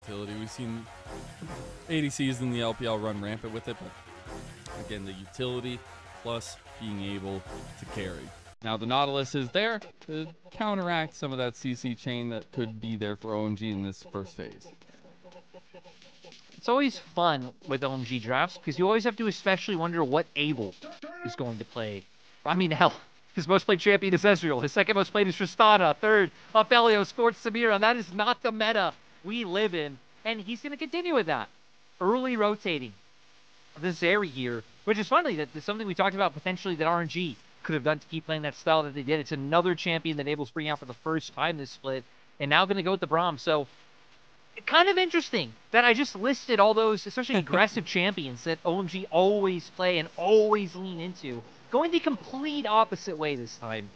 utility. We've seen ADCs in the LPL run rampant with it, but again, the utility plus being able to carry. Now the Nautilus is there to counteract some of that CC chain that could be there for OMG in this first phase. It's always fun with OMG drafts because you always have to especially wonder what Abel is going to play. I mean, hell, his most played champion is Ezreal. His second most played is Tristana. Third, Aphelios. Fourth, Samira. And that is not the meta we live in. And he's going to continue with that. Early rotating the Zeri here, which is funny that there's something we talked about potentially that RNG could have done to keep playing that style that they did. It's another champion that Abel's bringing out for the first time this split, and now going to go with the Braum. So, kind of interesting that I just listed all those, especially aggressive champions that OMG always play and always lean into, going the complete opposite way this time.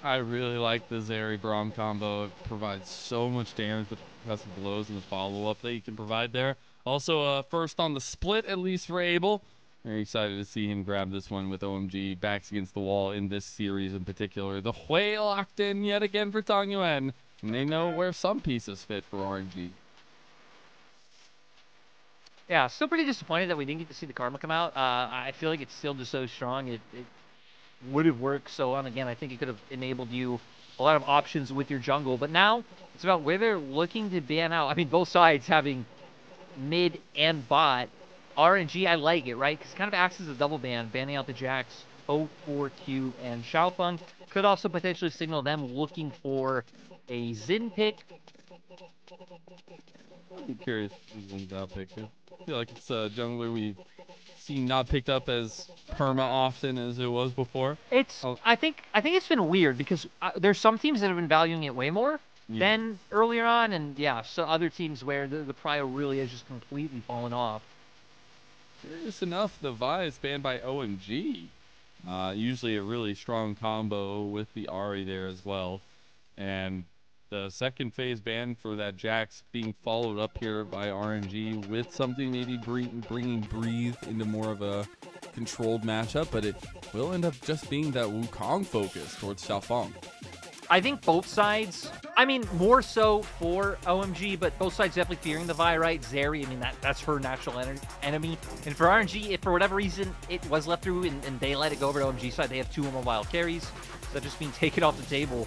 I really like the Zeri Braum combo. It provides so much damage with progressive blows and the follow-up that you can provide there. Also, first on the split, at least for Abel. Very excited to see him grab this one with OMG backs against the wall in this series in particular. The Hui locked in yet again for Tangyuan, and they know where some pieces fit for RNG. Yeah, still pretty disappointed that we didn't get to see the Karma come out. I feel like it's still just so strong. It would have worked so on. Again, I think it could have enabled you a lot of options with your jungle. But now it's about where they're looking to ban out. I mean, both sides having mid and bot. RNG, I like it, right? Because it kind of acts as a double ban, banning out the Jax, O4Q, and XiaoFang. Could also potentially signal them looking for a Xin pick. I'm curious who's that pick too. I feel like it's a jungler we've seen not picked up as perma often as it was before. I think it's been weird because there's some teams that have been valuing it way more than earlier on, and yeah, so other teams where the prio really has just completely fallen off. Curious enough, the Vi is banned by OMG. Usually a really strong combo with the Ahri there as well. And the second phase ban for that Jax being followed up here by RNG with something maybe bringing Breathe into more of a controlled matchup, but it will end up just being that Wukong focus towards XiaoFang. I think both sides, I mean, more so for OMG, but both sides definitely fearing the Vi, right? Zeri, I mean, that's her natural enemy. And for RNG, if for whatever reason it was left through and they let it go over to OMG side, they have 2 immobile carries. So that just being taken off the table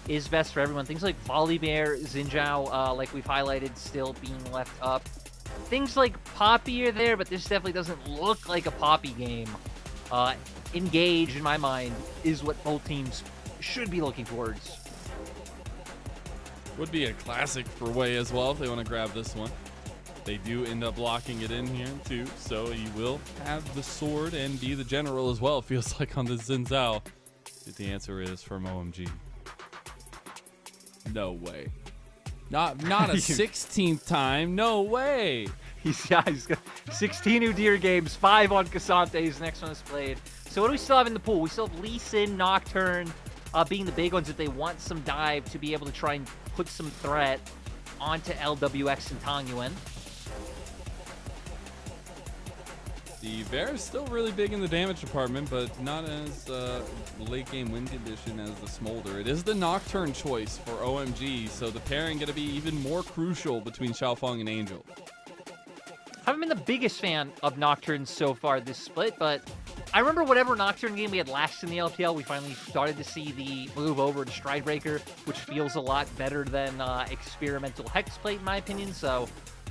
is best for everyone. Things like Volibear, Xin Zhao, like we've highlighted, still being left up. Things like Poppy are there, but this definitely doesn't look like a Poppy game. Engage, in my mind, is what both teams should be looking towards. Would be a classic for Wei as well if they want to grab this one. They do end up locking it in here too, so you will have the sword and be the general as well, it feels like, on the Xin Zhao. The answer is from OMG. No way. Not a 16th time. No way. He's got 16 Udyr games, 5 on Cassante. His next one is played. So what do we still have in the pool? We still have Lee Sin, Nocturne, being the big ones if they want some dive to be able to try and put some threat onto LWX and Tangyuan. The Bear is still really big in the damage department, but not as late game win condition as the Smolder. It is the Nocturne choice for OMG, so the pairing going to be even more crucial between XiaoFang and Angel. Haven't been the biggest fan of Nocturne so far this split, but I remember whatever Nocturne game we had last in the LPL, we finally started to see the move over to Stridebreaker, which feels a lot better than experimental Hexplate in my opinion, so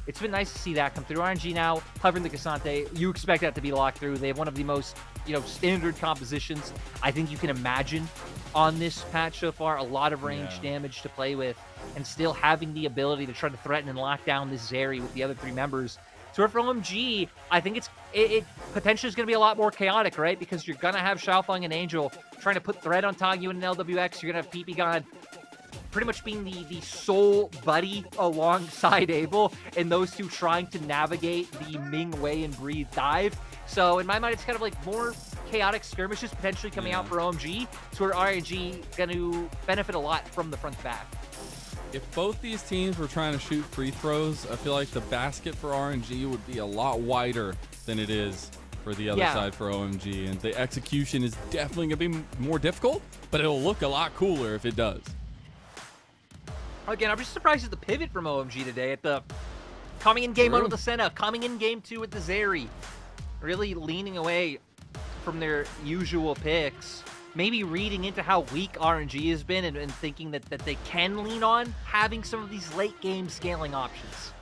it's been nice to see that come through. RNG now, hovering the Cassante, you expect that to be locked through. They have one of the most, standard compositions I think you can imagine on this patch so far. A lot of range damage to play with, and still having the ability to try to threaten and lock down this Zeri with the other 3 members. So for OMG, I think it potentially is going to be a lot more chaotic, right? Because you're going to have XiaoFang and Angel trying to put threat on Tangyuan and LWX. You're going to have Ppgod pretty much being the sole buddy alongside Abel, and those two trying to navigate the Ming, Wei, and Breathe dive. So in my mind, it's kind of like more chaotic skirmishes potentially coming out for OMG, so where RNG going to benefit a lot from the front to back. If both these teams were trying to shoot free throws, I feel like the basket for RNG would be a lot wider than it is for the other side for OMG. And the execution is definitely going to be more difficult, but it'll look a lot cooler if it does. Again, I'm just surprised at the pivot from OMG today. At the Coming in game 1 True. with the Senna, coming in game 2 with the Zeri. Really leaning away from their usual picks. Maybe reading into how weak RNG has been and thinking that they can lean on having some of these late game scaling options.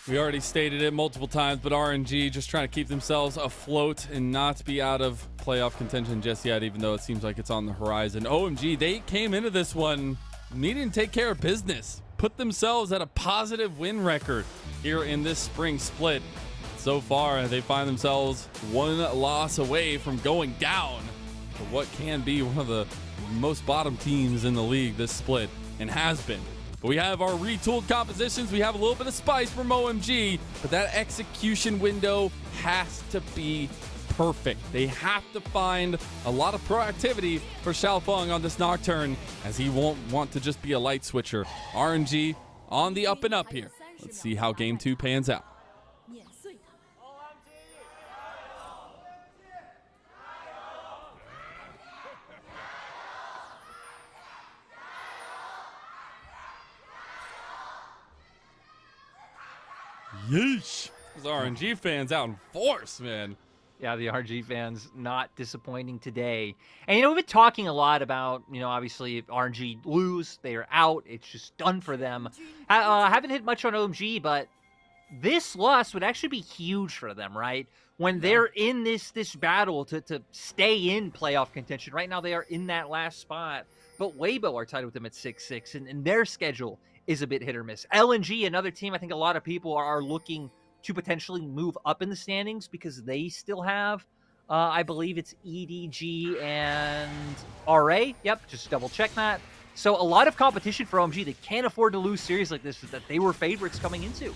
We already stated it multiple times, but RNG just trying to keep themselves afloat and not be out of playoff contention just yet, even though it seems like it's on the horizon. OMG, they came into this one needing to take care of business, put themselves at a positive win record here in this spring split. So far, they find themselves one loss away from going down to what can be one of the most bottom teams in the league this split, and has been. But we have our retooled compositions. We have a little bit of spice from OMG, but that execution window has to be perfect. They have to find a lot of proactivity for XiaoFang on this Nocturne, as he won't want to just be a light switcher. RNG on the up and up here. Let's see how game 2 pans out. Yeesh. Those RNG fans out in force, man. Yeah, the RNG fans not disappointing today. And, we've been talking a lot about, obviously if RNG lose, they are out. It's just done for them. Haven't hit much on OMG, but this loss would actually be huge for them, right? When they're in this battle to stay in playoff contention. Right now they are in that last spot, but Weibo are tied with them at 6-6, and their schedule is a bit hit or miss. LNG, another team I think a lot of people are looking to potentially move up in the standings because they still have, I believe it's EDG and RA. Yep, just double check that. So a lot of competition for OMG. They can't afford to lose series like this that they were favorites coming into.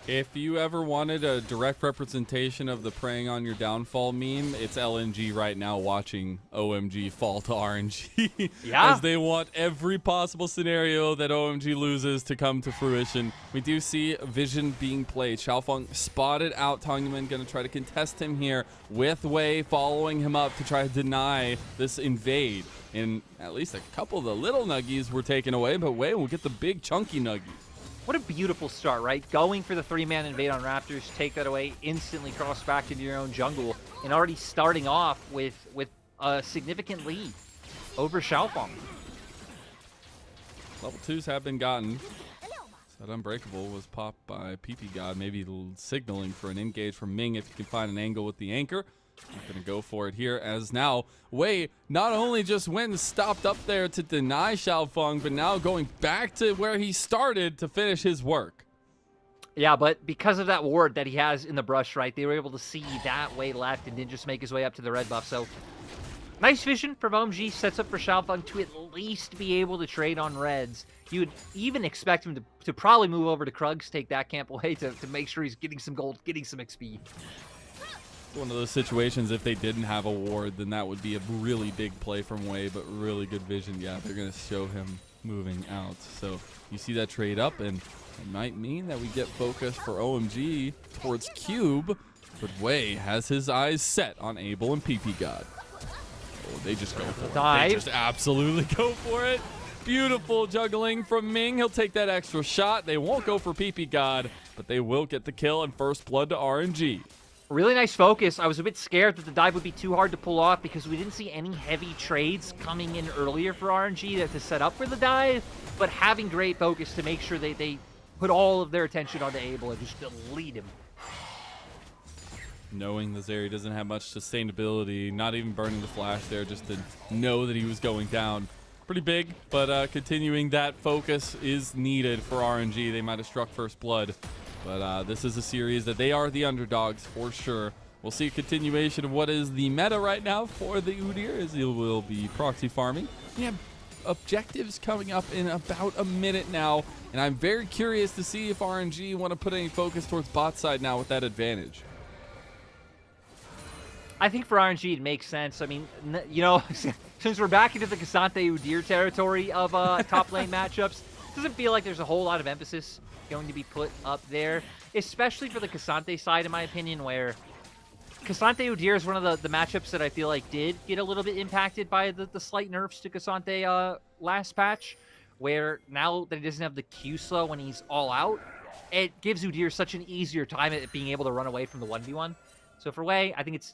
If you ever wanted a direct representation of the preying on your downfall meme, it's LNG right now watching OMG fall to RNG. Yeah. As they want every possible scenario that OMG loses to come to fruition. We do see Vision being played. XiaoFang spotted out Tangyuan, going to try to contest him here with Wei following him up to try to deny this invade. And at least a couple of the little nuggies were taken away, but Wei will get the big chunky nuggies. What a beautiful start, right? Going for the 3-man invade on Raptors, take that away, instantly cross back into your own jungle, and already starting off with a significant lead over XiaoFang. Level 2s have been gotten. That Unbreakable was popped by Ppgod, maybe signaling for an engage from Ming if you can find an angle with the anchor. I'm going to go for it here, as now Wei not only just went and stopped up there to deny XiaoFang, but now going back to where he started to finish his work. Yeah, but because of that ward that he has in the brush, right, they were able to see that Wei left and didn't just make his way up to the red buff. So nice vision from OMG, sets up for XiaoFang to at least be able to trade on reds. You would even expect him to probably move over to Krugs, take that camp away to make sure he's getting some gold, getting some XP. One of those situations, if they didn't have a ward, then that would be a really big play from Wei, but really good vision. Yeah, they're going to show him moving out. So you see that trade up, and it might mean that we get focus for OMG towards Cube, but Wei has his eyes set on Abel and Ppgod. Oh, they just go for it. They just absolutely go for it. Beautiful juggling from Ming. He'll take that extra shot. They won't go for Ppgod, but they will get the kill and first blood to RNG. Really nice focus. I was a bit scared that the dive would be too hard to pull off because we didn't see any heavy trades coming in earlier for RNG to set up for the dive, but having great focus to make sure they put all of their attention onto Abel and just delete him. Knowing the Zeri doesn't have much sustainability, not even burning the flash there, just to know that he was going down. Pretty big, but continuing that focus is needed for RNG. They might have struck first blood. But this is a series that they are the underdogs for sure. We'll see a continuation of what is the meta right now for the Udyr, as he will be proxy farming. We have objectives coming up in about a minute now, and I'm very curious to see if RNG want to put any focus towards bot side now with that advantage. I think for RNG it makes sense. I mean, since we're back into the K'Sante Udyr territory of top lane matchups, it doesn't feel like there's a whole lot of emphasis going to be put up there, especially for the K'Sante side, in my opinion, where K'Sante Udyr is one of the matchups that I feel like did get a little bit impacted by the slight nerfs to K'Sante last patch, where now that he doesn't have the Q slow when he's all out, it gives Udyr such an easier time at being able to run away from the 1v1. So for Wei, I think it's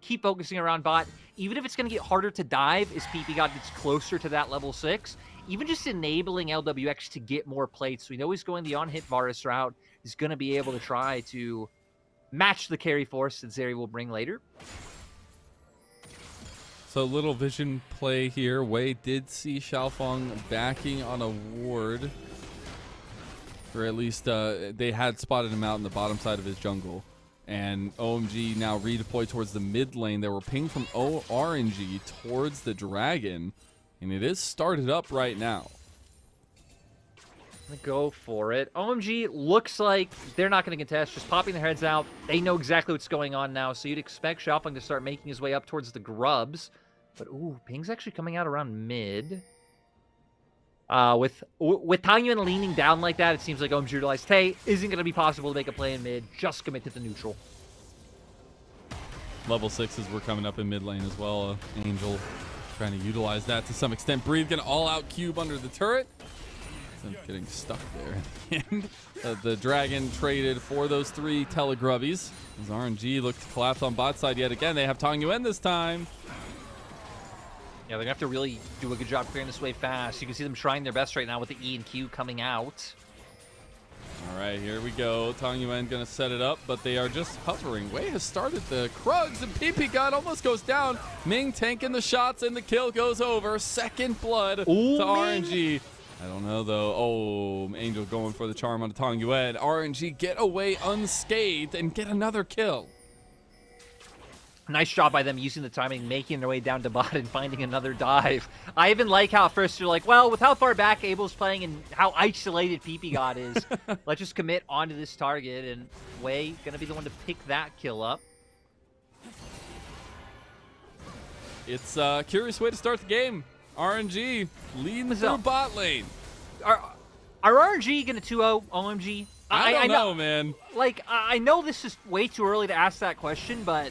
keep focusing around bot. Even if it's going to get harder to dive as Ppgod gets closer to that level 6, even just enabling LWX to get more plates. So we know he's going the on-hit Varus route. He's going to be able to try to match the carry force that Zeri will bring later. So little vision play here. Wei did see XiaoFang backing on a ward. Or at least they had spotted him out in the bottom side of his jungle. And OMG now redeployed towards the mid lane. They were pinged from RNG towards the dragon. And it is started up right now. Go for it. OMG looks like they're not going to contest, just popping their heads out. They know exactly what's going on now, so you'd expect XiaoFang to start making his way up towards the grubs. But, ooh, ping's actually coming out around mid. With Tangyuan leaning down like that, it seems like OMG realized, hey, isn't going to be possible to make a play in mid. Just commit to the neutral. Level 6s were coming up in mid lane as well. Angel trying to utilize that to some extent. Breathe gonna all-out cube under the turret. Getting stuck there. And the dragon traded for those 3 telegrubbies. As RNG looked to collapse on bot side yet again. They have Tangyuan this time. Yeah, they're going to have to really do a good job clearing this wave fast. You can see them trying their best right now with the E and Q coming out. All right, here we go. Tangyuan going to set it up, but they are just hovering. Wei has started the Krugs, and Ppgod almost goes down. Ming tanking the shots, and the kill goes over. Second blood to RNG. I don't know, though. Oh, Angel going for the charm on Tangyuan. RNG get away unscathed and get another kill. Nice job by them using the timing, making their way down to bot and finding another dive. I even like how at first you're like, well, with how far back Abel's playing and how isolated Ppgod is, let's just commit onto this target, and Wei going to be the one to pick that kill up. It's a curious way to start the game. RNG leading through bot lane. Are RNG going to 2-0 OMG? I don't know, man. Like, I know this is way too early to ask that question, but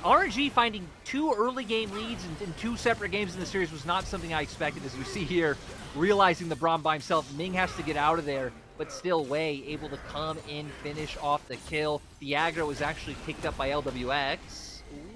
RNG finding 2 early game leads in 2 separate games in the series was not something I expected. As we see here, realizing the Braum by himself, Ming has to get out of there, but still Wei able to come in, finish off the kill. The aggro was actually picked up by LWX.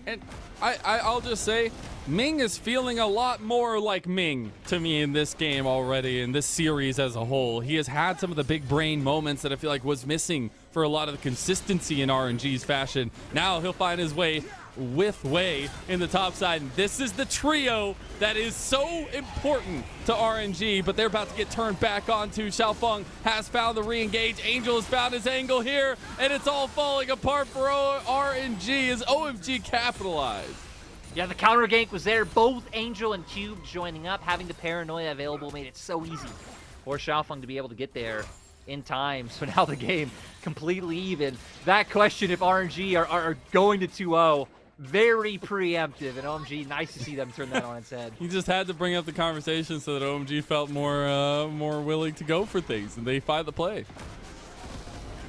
And I'll just say, Ming is feeling a lot more like Ming to me in this game already, in this series as a whole. He has had some of the big brain moments that I feel like was missing for a lot of the consistency in RNG's fashion. Now he'll find his way with Wei in the top side. And this is the trio that is so important to RNG, but they're about to get turned back onto. XiaoFang has found the re-engage. Angel has found his angle here, and it's all falling apart for RNG as OMG capitalized. Yeah, the counter gank was there. Both Angel and Cube joining up. Having the paranoia available made it so easy for XiaoFang to be able to get there in time. So now the game completely even. That question, if RNG are going to 2-0, very preemptive, and OMG, nice to see them turn that on its head. He just had to bring up the conversation so that OMG felt more willing to go for things, and they find the play.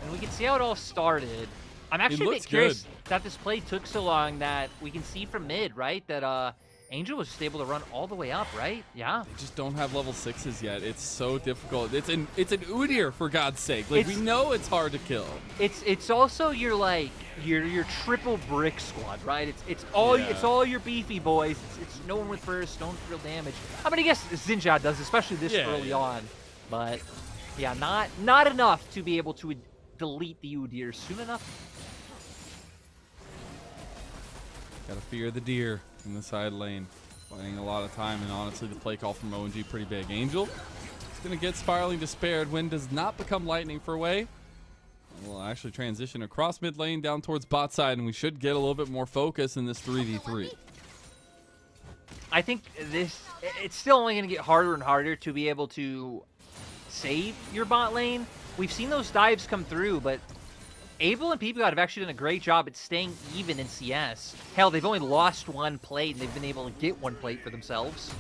And we can see how it all started. I'm actually a bit curious that this play took so long. That we can see from mid, right? That Angel was just able to run all the way up, right? Yeah. They just don't have level 6s yet. It's so difficult. It's an Udyr, for God's sake. Like, we know it's hard to kill. It's also your triple brick squad, right? It's all your beefy boys. It's no one with burst, no one with real damage. I mean, I guess Xinjia does, especially this early on. But yeah, not enough to be able to delete the Udyr soon enough. Gotta fear the deer in the side lane. Playing a lot of time, and honestly, the play call from OMG pretty big. Angel is gonna get Spiraling Despaired. Wind does not become lightning for Wei. We'll actually transition across mid lane down towards bot side, and we should get a little bit more focus in this 3v3. I think it's still only going to get harder and harder to be able to save your bot lane. We've seen those dives come through, but Abel and Ppgod have actually done a great job at staying even in CS. Hell, they've only lost 1 plate, and they've been able to get 1 plate for themselves.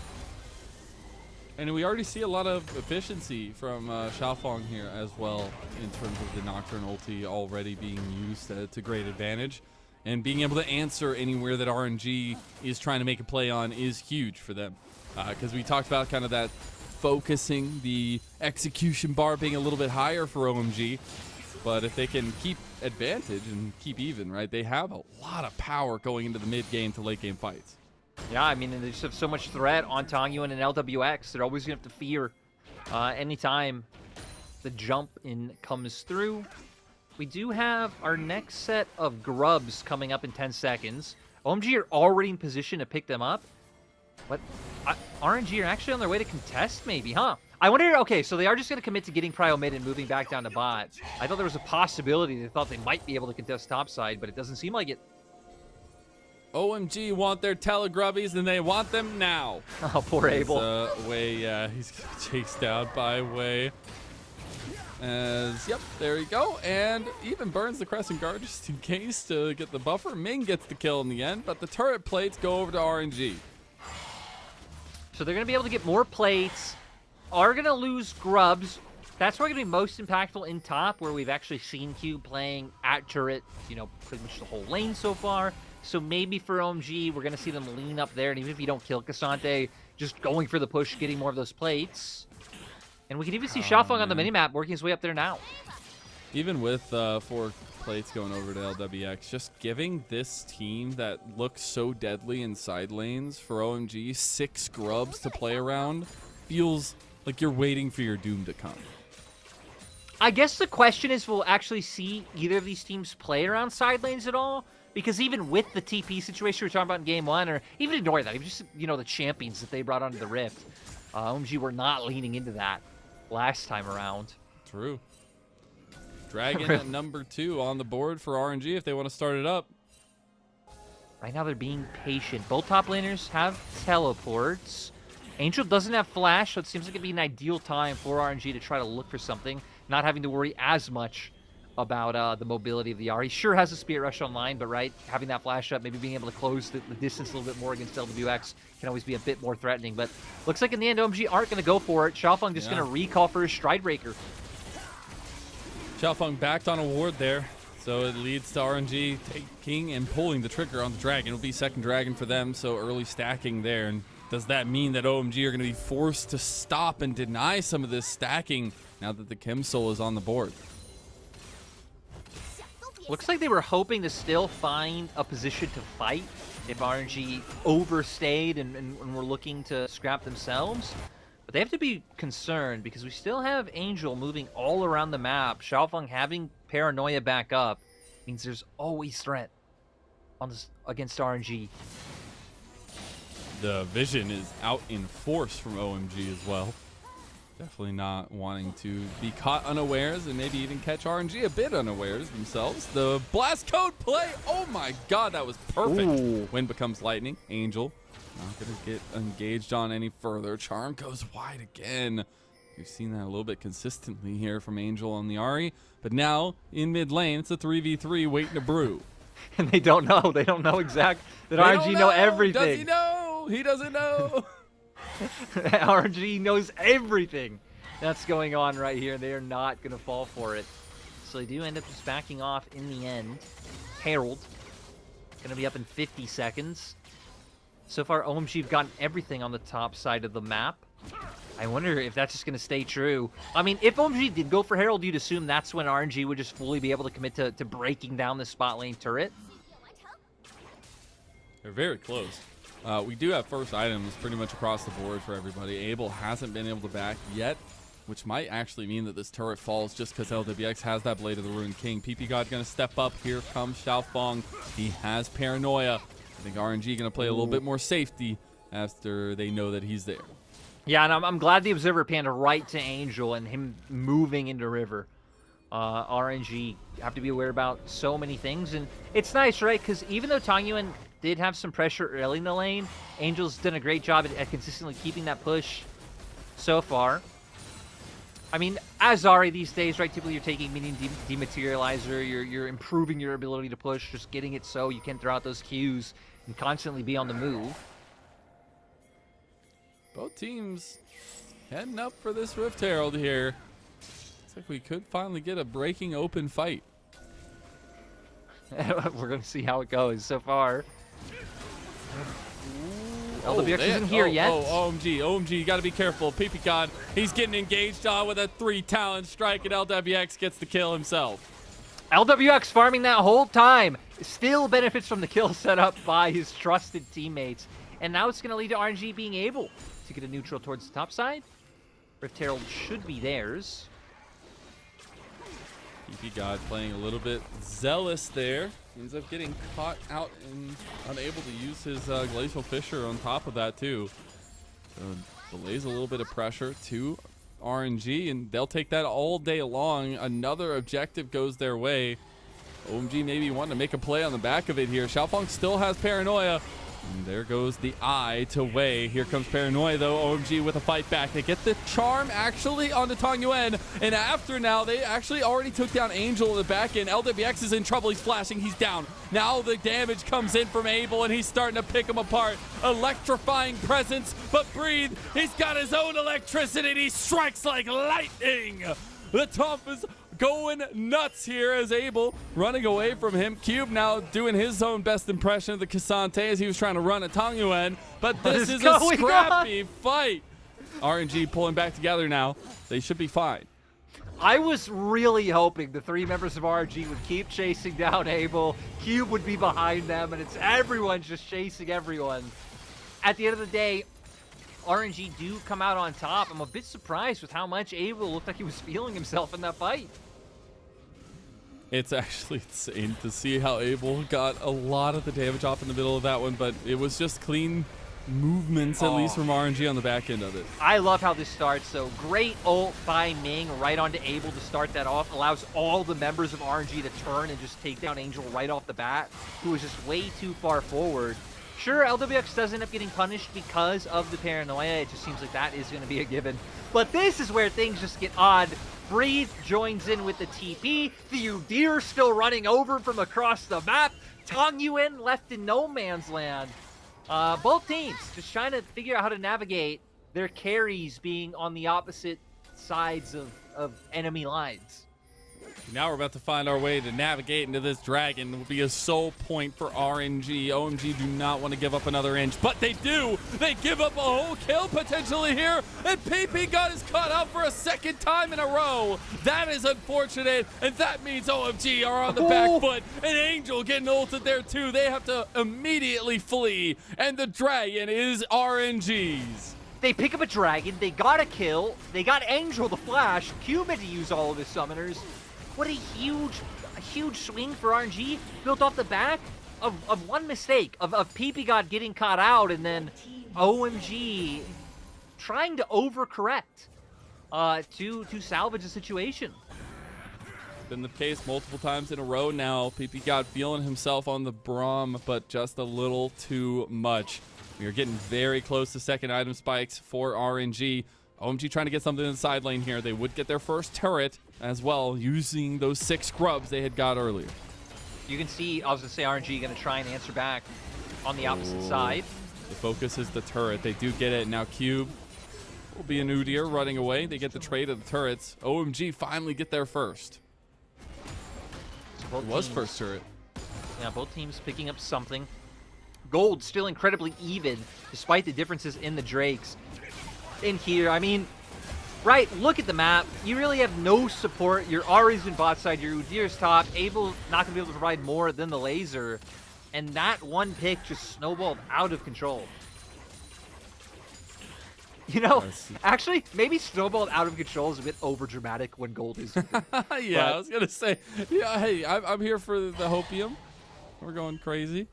And we already see a lot of efficiency from XiaoFang here as well, in terms of the Nocturne ulti already being used to great advantage. And being able to answer anywhere that RNG is trying to make a play on is huge for them. Because we talked about kind of that focusing, the execution bar being a little bit higher for OMG. But if they can keep advantage and keep even, right, they have a lot of power going into the mid-game to late-game fights. Yeah, I mean, and they just have so much threat on Tangyuan and LWX. They're always going to have to fear anytime the jump in comes through. We do have our next set of grubs coming up in 10 seconds. OMG are already in position to pick them up. What? RNG are actually on their way to contest, maybe, huh? I wonder, okay, so they are just going to commit to getting prio mid and moving back down to bot. I thought there was a possibility. They thought they might be able to contest topside, but it doesn't seem like it. OMG want their telegrubbies, and they want them now. Oh, poor Abel. Wei, he's going to be chased down by Wei. Yep, there you go. And even burns the Crescent Guard just in case to get the buffer. Ming gets the kill in the end, but the turret plates go over to RNG. So they're going to be able to get more plates. Are going to lose grubs. That's where going to be most impactful in top, where we've actually seen Q playing at turret, you know, pretty much the whole lane so far. So maybe for OMG, we're going to see them lean up there. And even if you don't kill Cassante, just going for the push, getting more of those plates. And we can even see XiaoFang on the minimap working his way up there now. Even with 4 plates going over to LWX, just giving this team that looks so deadly in side lanes for OMG 6 grubs to play around feels like you're waiting for your doom to come. I guess the question is, we'll actually see either of these teams play around side lanes at all? Because even with the TP situation we were talking about in Game 1, or even ignore that, even just, you know, the champions that they brought onto the Rift, OMG were not leaning into that last time around. True. Dragon at number 2 on the board for RNG if they want to start it up. Right now they're being patient. Both top laners have teleports. Angel doesn't have flash, so it seems like it'd be an ideal time for RNG to try to look for something, not having to worry as much about the mobility of the R. He sure has a Spirit Rush online, but right, having that flash up, maybe being able to close the distance a little bit more against LWX can always be a bit more threatening. But looks like in the end, OMG aren't going to go for it. XiaoFang just going to recall for his Stride Breaker. XiaoFang backed on a ward there, so it leads to RNG taking and pulling the trigger on the Dragon. It'll be second Dragon for them, so early stacking there. And does that mean that OMG are going to be forced to stop and deny some of this stacking now that the Kim Soul is on the board? Looks like they were hoping to still find a position to fight if RNG overstayed and were looking to scrap themselves. But they have to be concerned because we still have Angel moving all around the map. XiaoFang having Paranoia back up means there's always threat on this, against RNG. The vision is out in force from OMG as well. Definitely not wanting to be caught unawares and maybe even catch RNG a bit unawares themselves. The blast code play. Oh my god, that was perfect. Ooh. Wind becomes lightning. Angel not going to get engaged on any further. Charm goes wide again. We've seen that a little bit consistently here from Angel on the Ahri. But now in mid lane, it's a 3v3 waiting to brew. And they don't know. They don't know exact that RNG know everything. Does he know? He doesn't know. RNG knows everything that's going on right here. They are not going to fall for it. So they do end up just backing off in the end. Herald going to be up in 50 seconds. So far, OMG have gotten everything on the top side of the map. I wonder if that's just going to stay true. I mean, if OMG did go for Herald, you'd assume that's when RNG would just fully be able to commit to breaking down the spot lane turret. They're very close. We do have first items pretty much across the board for everybody. Abel hasn't been able to back yet, which might actually mean that this turret falls just because LWX has that Blade of the Ruined King. Ppgod going to step up. Here comes XiaoFang. He has Paranoia. I think RNG going to play a little bit more safety after they know that he's there. Yeah, and I'm glad the Observer panned right to Angel and him moving into River. RNG have to be aware about so many things, and it's nice, right? Because even though Tangyuan did have some pressure early in the lane, Angel's done a great job at consistently keeping that push so far. I mean, as Ahri these days, right, typically you're taking minion dematerializer, you're improving your ability to push, just getting it so you can throw out those Qs and constantly be on the move. Both teams heading up for this Rift Herald here. Looks like we could finally get a breaking open fight. We're going to see how it goes so far. LWX isn't here yet. OMG, you got to be careful. Ppgod, he's getting engaged on with a 3-talent strike, and LWX gets the kill himself. LWX farming that whole time. Still benefits from the kill set up by his trusted teammates. And now it's going to lead to RNG being able to get a neutral towards the top side. Rift Herald should be theirs. Ppgod playing a little bit zealous there. Ends up getting caught out and unable to use his Glacial Fissure on top of that too. Delays a little bit of pressure to RNG, and they'll take that all day long. Another objective goes their way. OMG maybe wanting to make a play on the back of it here. XiaoFang still has Paranoia. And there goes the eye to Wei. Here comes Paranoia, though. OMG with a fight back. They get the charm actually onto Tangyuan. And after now, they actually already took down Angel in the back end. LWX is in trouble. He's flashing. He's down. Now the damage comes in from Abel, and he's starting to pick him apart. Electrifying presence, but breathe. He's got his own electricity, and he strikes like lightning. The top is going nuts here as Abel running away from him. Cube now doing his own best impression of the Cassante as he was trying to run at Tangyuan. But this is a scrappy fight. RNG pulling back together now. They should be fine. I was really hoping the 3 members of RNG would keep chasing down Abel. Cube would be behind them, and it's everyone just chasing everyone. At the end of the day, RNG do come out on top. I'm a bit surprised with how much Abel looked like he was feeling himself in that fight. It's actually insane to see how Abel got a lot of the damage off in the middle of that one, but it was just clean movements, at least from RNG on the back end of it. I love how this starts. So great ult by Ming right onto Abel to start that off. Allows all the members of RNG to turn and just take down Angel right off the bat, who was just way too far forward. Sure, LWX does end up getting punished because of the Paranoia. It just seems like that is going to be a given. But this is where things just get odd. Breathe joins in with the TP. The Udyr still running over from across the map. Tangyuan left in no man's land. Both teams just trying to figure out how to navigate their carries being on the opposite sides of enemy lines. Now we're about to find our way to navigate into this dragon. It will be a sole point for RNG. OMG do not want to give up another inch, but they do. They give up a whole kill potentially here, and Ppgod is caught up for a second time in a row. That is unfortunate, and that means OMG are on the back foot, and Angel getting ulted there too. They have to immediately flee, and the dragon is RNG's. They pick up a dragon, they got a kill, they got Angel the flash, Cube had to use all of his summoners. What a huge swing for RNG, built off the back of one mistake, of Ppgod getting caught out, and then OMG trying to overcorrect to salvage the situation. Been the case multiple times in a row now. Ppgod feeling himself on the Braum, but just a little too much. We are getting very close to second item spikes for RNG. OMG trying to get something in the side lane here. They would get their first turret as well, using those 6 scrubs they had got earlier. You can see, I was going to say, RNG going to try and answer back on the opposite side. The focus is the turret. They do get it. Now Cube will be an Udyr running away. They get the trade of the turrets. OMG finally get there first. So it was first turret. Yeah, both teams picking up something. Gold still incredibly even, despite the differences in the Drakes. In here, I mean, right, look at the map. You really have no support. Your Ari's in bot side, your Udyr's top. Abel not going to be able to provide more than the laser. And that one pick just snowballed out of control. You know, actually, maybe snowballed out of control is a bit over-dramatic when gold is. Yeah, I was going to say, yeah, hey, I'm here for the hopium. We're going crazy.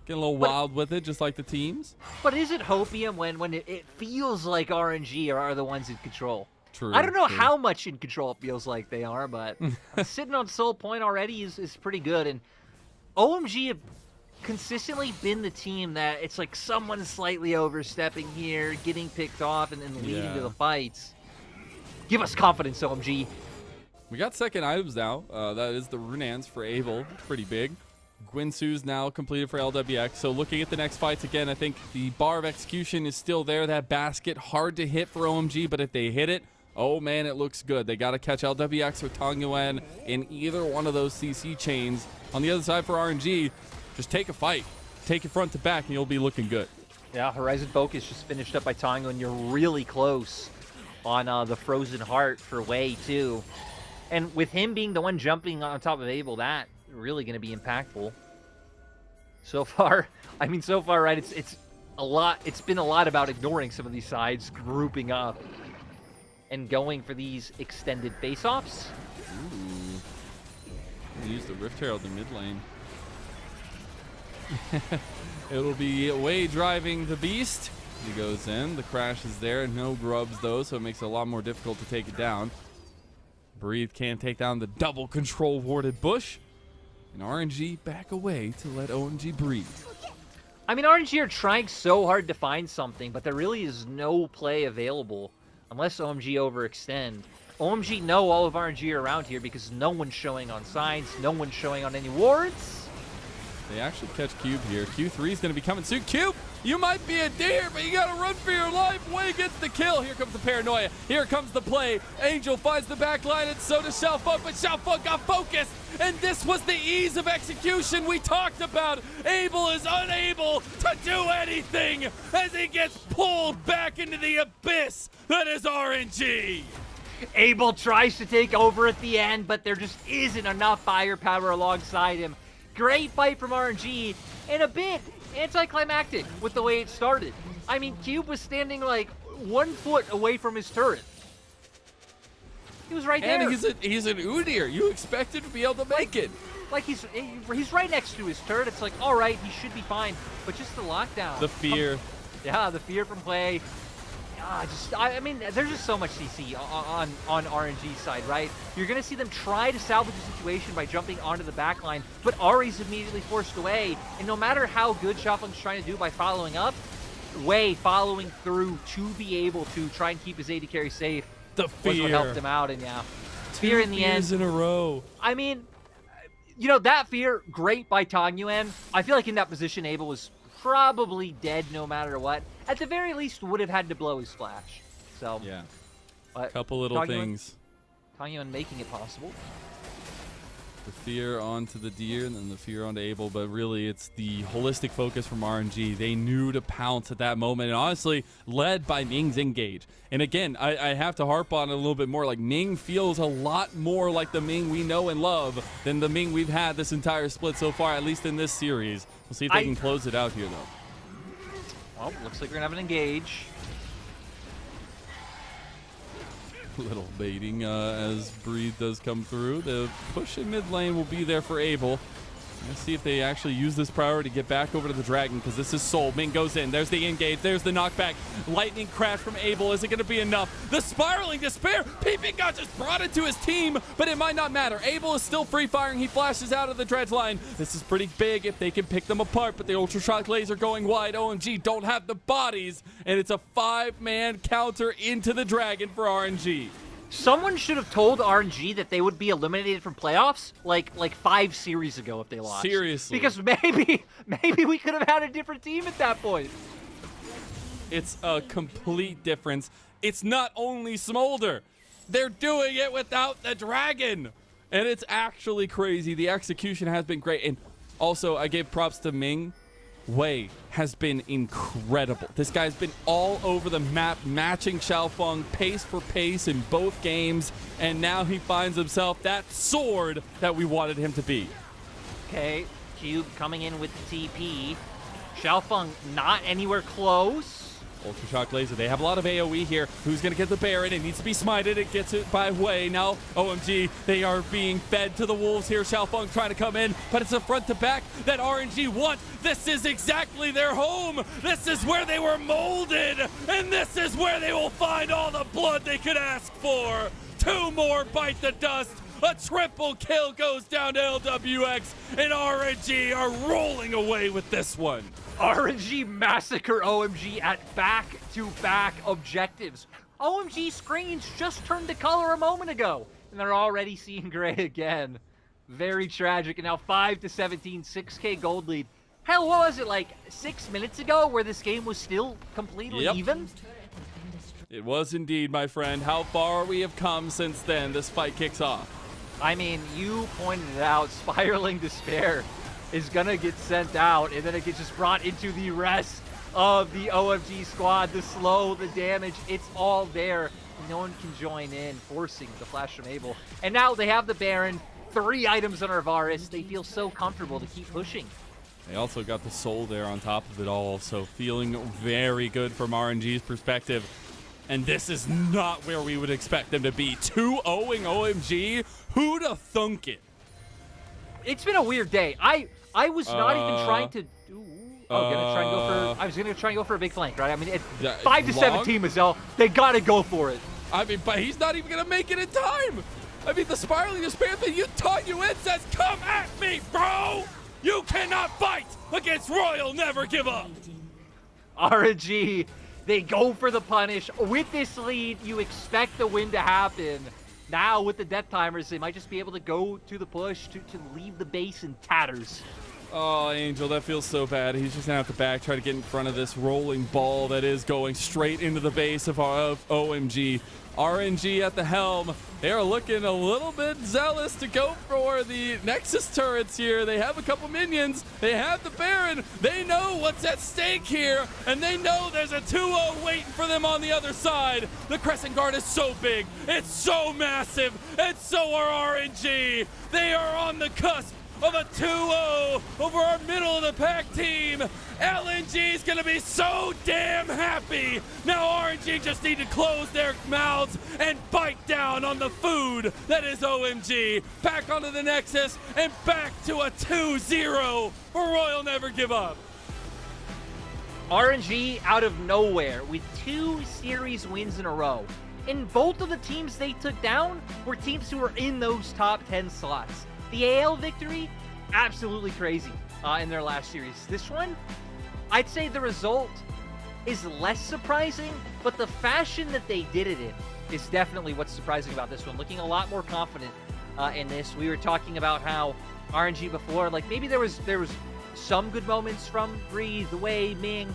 Getting a little wild with it, just like the teams. But is it hopium when it feels like RNG are the ones in control? True. I don't know how much in control it feels like they are, but sitting on Soul Point already is pretty good. And OMG have consistently been the team that it's like someone slightly overstepping here, getting picked off, and then leading to the fights. Give us confidence, OMG. We got second items now. That is the Runans for Abel. Pretty big. Gwinsu's now completed for LWX. So looking at the next fights again, I think the bar of execution is still there. That basket, hard to hit for OMG, but if they hit it, oh man, it looks good. They got to catch LWX or Tangyuan in either one of those CC chains. On the other side for RNG, just take a fight. Take it front to back, and you'll be looking good. Yeah, Horizon Focus just finished up by Tangyuan. You're really close on the Frozen Heart for Wei, too. And with him being the one jumping on top of Abel, that really going to be impactful. So far, I mean, so far, right, it's a lot. It's been a lot about ignoring some of these sides, grouping up, and going for these extended face-offs. Ooh. Use the Rift Herald in mid lane. It'll be Wei driving the Beast. He goes in. The crash is there. No grubs, though, so it makes it a lot more difficult to take it down. Breathe can't take down the double control warded bush. And RNG back away to let OMG breathe. I mean, RNG are trying so hard to find something, but there really is no play available unless OMG overextend. OMG know all of RNG are around here because no one's showing on signs, no one's showing on any wards. They actually catch Cube here. Q3 is going to be coming soon. Cube, you might be a deer, but you got to run for your life. Wei gets the kill. Here comes the paranoia. Here comes the play. Angel finds the back line, and so does XiaoFang, but XiaoFang got focused. And this was the ease of execution we talked about. Abel is unable to do anything as he gets pulled back into the abyss that is RNG. Abel tries to take over at the end, but there just isn't enough firepower alongside him. Great fight from RNG, and a bit anticlimactic with the way it started. I mean, Cube was standing like 1 foot away from his turret. He was right there. And he's an Udyr. You expected to be able to make it. Like he's right next to his turret. It's like, all right, he should be fine. But just the lockdown. The fear. Yeah, the fear from play. I mean, there's just so much CC on RNG's side, right? You're going to see them try to salvage the situation by jumping onto the backline, but Ari's immediately forced away. And no matter how good XiaoFang's trying to do by following up, Wei following through to be able to try and keep his AD carry safe the fear was what helped him out. And yeah, fear in the end. In a row. I mean, you know, that fear, great by Tangyuan. I feel like in that position, Abel was probably dead no matter what. At the very least, would have had to blow his flash. So yeah, a couple little things. Tangyuan making it possible. The fear onto the deer and then the fear onto Abel, but really it's the holistic focus from RNG. They knew to pounce at that moment, and honestly, led by Ming's engage. And again, I have to harp on it a little bit more. Like, Ming feels a lot more like the Ming we know and love than the Ming we've had this entire split so far, at least in this series. We'll see if they can close it out here, though. Well, looks like we're going to have an engage. Little baiting as Breathe does come through. The push in mid lane will be there for Abel. Let's see if they actually use this priority to get back over to the Dragon, because this is Soul. Ming goes in. There's the engage. There's the knockback. Lightning crash from Abel. Is it going to be enough? The spiraling despair. Ppgod just brought it to his team, but it might not matter. Abel is still free firing. He flashes out of the dredge line. This is pretty big if they can pick them apart, but the Ultra Shock laser going wide. OMG don't have the bodies, and it's a 5-man counter into the Dragon for RNG. Someone should have told RNG that they would be eliminated from playoffs like 5 series ago if they lost. Seriously. Because maybe we could have had a different team at that point. It's a complete difference. It's not only Smolder. They're doing it without the Dragon. And it's actually crazy. The execution has been great. And also, I gave props to Ming. Wei has been incredible. This guy's been all over the map, matching XiaoFang pace for pace in both games, and now he finds himself that sword that we wanted him to be. Okay, Cube coming in with the TP. XiaoFang not anywhere close. Ultra Shock Laser, they have a lot of AoE here. Who's going to get the Baron? It needs to be smited. It gets it by Wei. Now, OMG, they are being fed to the wolves here. XiaoFang trying to come in, but it's a front to back that RNG want. This is exactly their home. This is where they were molded, and this is where they will find all the blood they could ask for. 2 more bite the dust. A triple kill goes down to LWX, and RNG are rolling away with this one. RNG massacre OMG at back-to-back objectives. OMG screens just turned to color a moment ago, and they're already seeing gray again. Very tragic, and now 5-17, 6K gold lead. Hell, what was it, like 6 minutes ago where this game was still completely even? It was indeed, my friend. How far we have come since then. This fight kicks off. I mean, you pointed it out, spiraling despair is gonna get sent out, and then it gets just brought into the rest of the OMG squad. The slow, the damage, it's all there. No one can join in, forcing the flash from Abel. And now they have the Baron, 3 items on Arvaris. They feel so comfortable to keep pushing. They also got the soul there on top of it all, so feeling very good from RNG's perspective. And this is not where we would expect them to be. 2-0ing OMG? Who'd have thunk it? It's been a weird day. I was not even trying to do... I was gonna try and go for a big flank, right? I mean, it's 5 to 17, Mazel. They gotta go for it. I mean, but he's not even gonna make it in time. I mean, the spiraling of spam thing, Tangyuan says, come at me, bro! You cannot fight against Royal Never Give Up! RNG, they go for the punish. With this lead, you expect the win to happen. Now, with the death timers, they might just be able to go to the push to leave the base in tatters. Oh, Angel, that feels so bad. He's just going to have to back, try to get in front of this rolling ball that is going straight into the base of OMG. RNG at the helm. They are looking a little bit zealous to go for the Nexus turrets here. They have a couple minions. They have the Baron. They know what's at stake here, and they know there's a 2-0 waiting for them on the other side. The Crescent Guard is so big. It's so massive, and so are RNG. They are on the cusp of a 2-0 over our middle of the pack team. LNG is going to be so damn happy. Now RNG just need to close their mouths and bite down on the food that is OMG. Back onto the Nexus and back to a 2-0 for Royal Never Give Up. RNG out of nowhere with 2 series wins in a row. And both of the teams they took down were teams who were in those top 10 slots. The AL victory, absolutely crazy in their last series. This one, I'd say the result is less surprising, but the fashion that they did it in is definitely what's surprising about this one. Looking a lot more confident in this. We were talking about how RNG before, like maybe there was some good moments from Breathe, The Way, Ming,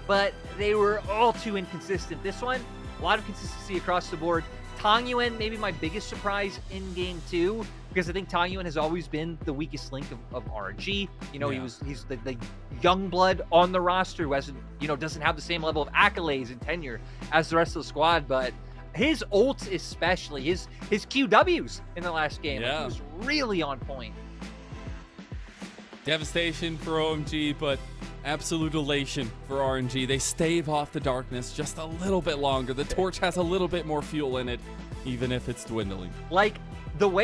but they were all too inconsistent. This one, a lot of consistency across the board. Tangyuan, maybe my biggest surprise in game 2, because I think Tangyuan has always been the weakest link of RNG. You know, he's the young blood on the roster who hasn't, doesn't have the same level of accolades and tenure as the rest of the squad, but his ults especially, his QWs in the last game, he was really on point. Devastation for OMG, but absolute elation for RNG. They stave off the darkness just a little bit longer. The torch has a little bit more fuel in it, even if it's dwindling. Like, the way